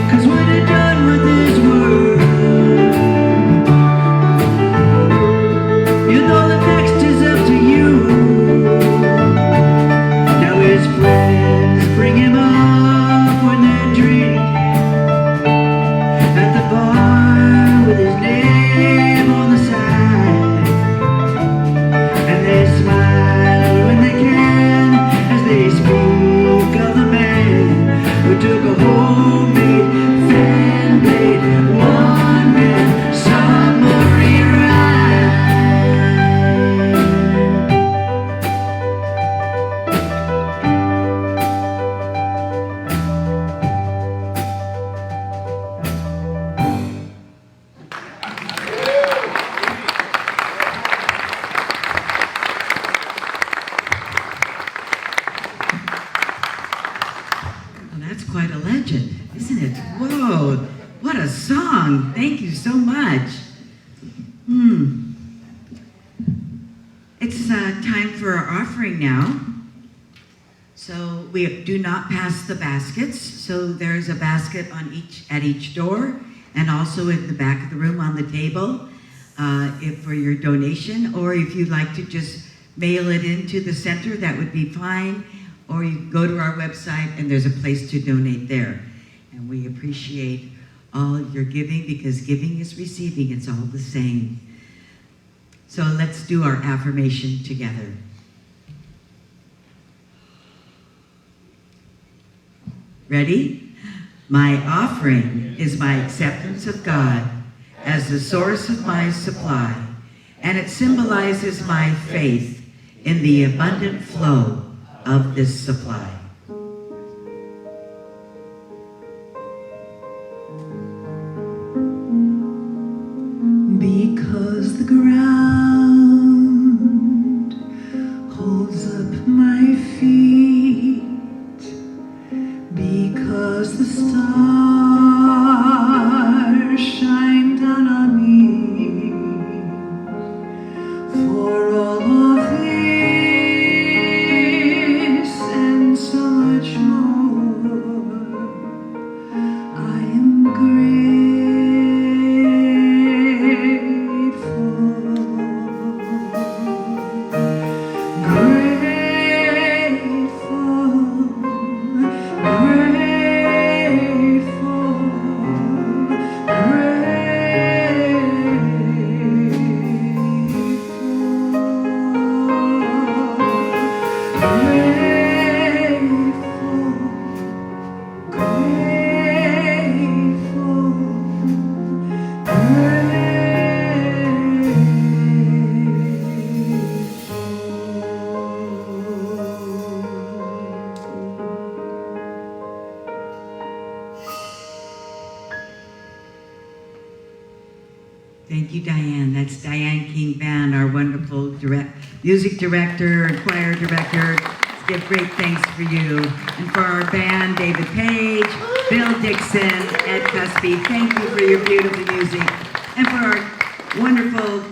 'Cause when you're done with this world, you know the next is up to you. Now his friends bring song. Thank you so much. It's time for our offering now. So we do not pass the baskets. So there's a basket at each door, and also in the back of the room on the table for your donation. Or if you'd like to just mail it into the center, that would be fine. Or you can go to our website and there's a place to donate there. And we appreciate all your giving, because giving is receiving. It's all the same. So let's do our affirmation together. Ready? My offering is my acceptance of God as the source of my supply, and it symbolizes my faith in the abundant flow of this supply. Because the ground holds up my feet, because the stars shine down on me, for all of this and so much more, I am grateful. Thank you, Diane. That's Diane King Band, our wonderful music director and choir director. Let's give great thanks for you. And for our band, David Page, Bill Dixon, Ed Cusby. Thank you for your beautiful music. And for our wonderful,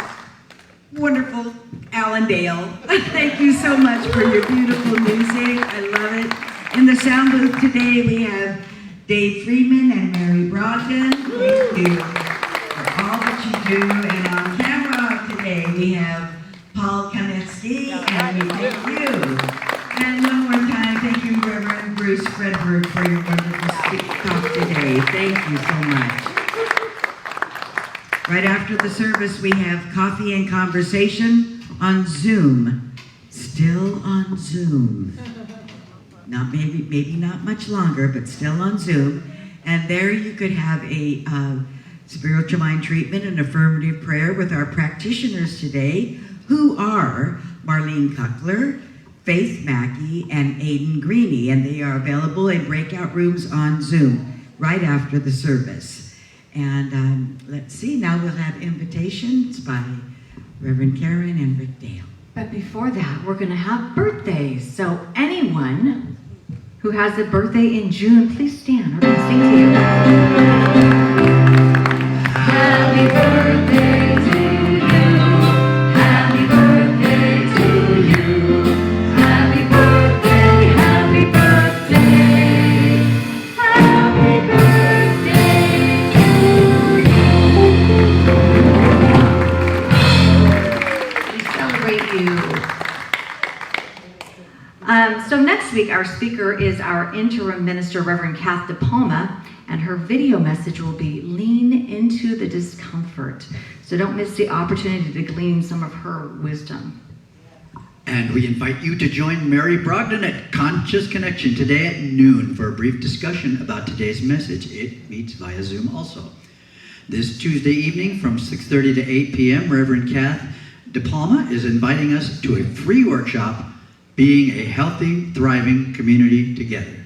wonderful Alan Dale. Thank you so much for your beautiful music. I love it. In the sound booth today, we have Dave Freeman and Mary Brogdon. Thank you for all that you do. And on camera today, we have Paul Kanetsky, and we thank you. And one more time, thank you, Reverend Bruce Fredberg, for your wonderful talk today. Thank you so much. Right after the service, we have coffee and conversation on Zoom. Still on Zoom. Not maybe not much longer, but still on Zoom. And there you could have a spiritual mind treatment and affirmative prayer with our practitioners today, who are Marlene Kuckler, Faith Mackey, and Aidan Greeny. And they are available in breakout rooms on Zoom right after the service. And let's see, now we'll have invitations by Reverend Karen and Rick Dale. But before that, we're going to have birthdays. So anyone who has a birthday in June, please stand. We're going to sing to you. Happy birthday to you. Happy birthday to you. Happy birthday, happy birthday. Happy birthday to you. We celebrate you. So next week, our speaker is our interim minister, Reverend Kath DePalma, and her video message will be Lean into the Discomfort. So don't miss the opportunity to glean some of her wisdom. And we invite you to join Mary Brogdon at Conscious Connection today at noon for a brief discussion about today's message. It meets via Zoom also. This Tuesday evening from 6:30 to 8 p.m., Reverend Kath DePalma is inviting us to a free workshop, Being a Healthy, Thriving Community Together.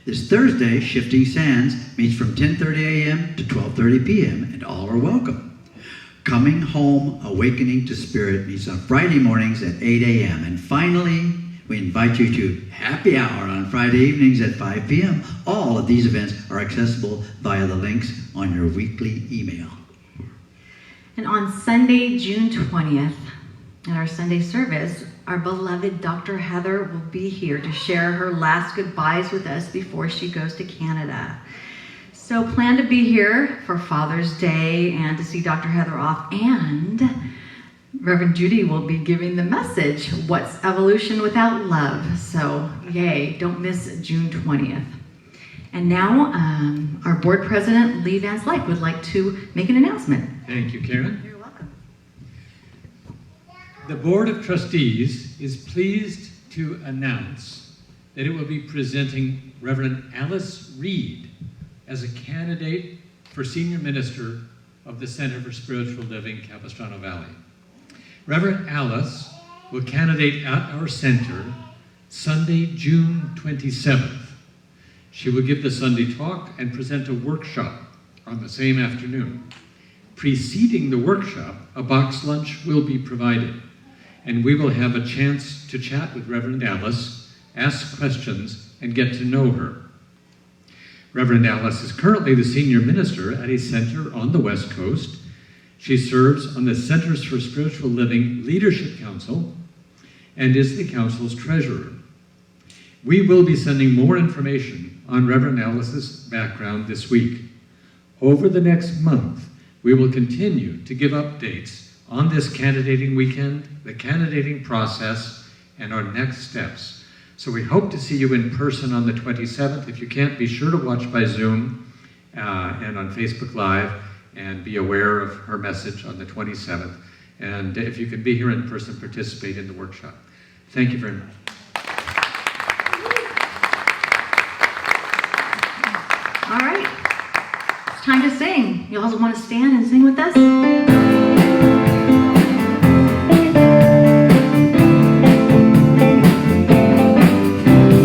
This Thursday, Shifting Sands meets from 10:30 a.m. to 12:30 p.m. and all are welcome. Coming Home, Awakening to Spirit meets on Friday mornings at 8 a.m. And finally, We invite you to happy hour on Friday evenings at 5 p.m. All of these events are accessible via the links on your weekly email. And on Sunday, June 20th, at our Sunday service, our beloved Dr. Heather will be here to share her last goodbyes with us before she goes to Canada. So plan to be here for Father's Day and to see Dr. Heather off. And Reverend Judy will be giving the message, What's Evolution Without Love? So yay, don't miss June 20th. And now our board president, Lee Van Slyke, would like to make an announcement. Thank you, Karen. You're welcome. The Board of Trustees is pleased to announce that it will be presenting Reverend Alice Reed as a candidate for Senior Minister of the Center for Spiritual Living, Capistrano Valley. Reverend Alice will candidate at our center Sunday, June 27th. She will give the Sunday talk and present a workshop on the same afternoon. Preceding the workshop, a box lunch will be provided, and we will have a chance to chat with Reverend Alice, ask questions, and get to know her. Reverend Alice is currently the senior minister at a center on the West Coast. She serves on the Centers for Spiritual Living Leadership Council and is the council's treasurer. We will be sending more information on Reverend Alice's background this week. Over the next month, we will continue to give updates on this candidating weekend, the candidating process, and our next steps. So we hope to see you in person on the 27th. If you can't, be sure to watch by Zoom and on Facebook Live, and be aware of her message on the 27th. And if you can be here in person, participate in the workshop. Thank you very much. All right, it's time to sing. You all want to stand and sing with us?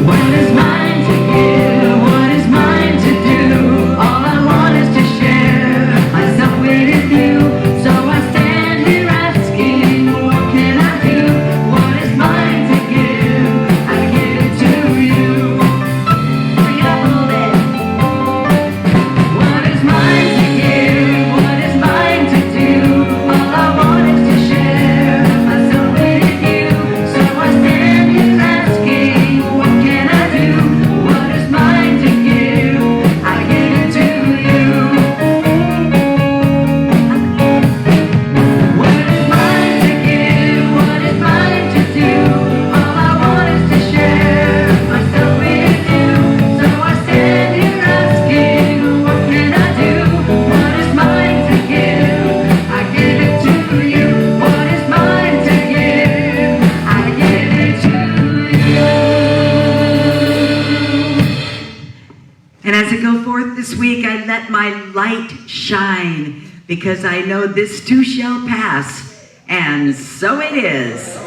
What is mine to give? What is mine to do? All I want is to share myself with you. So I stand here asking, what can I do? What is mine to give? I give it to you. Bring it up a little bit. What is mine to give? What is mine to do? All I want is to share myself with you. So I stand here asking, what can I do? What is mine to give? I give it to you. What is mine to give? What is mine to do? All I want is to share myself with you. So I stand here asking, what can I do? What is mine to give? I give it to you. What is mine to give? I give it to you. And as I go forth this week, I let my light shine, because I know this too shall pass, and so it is.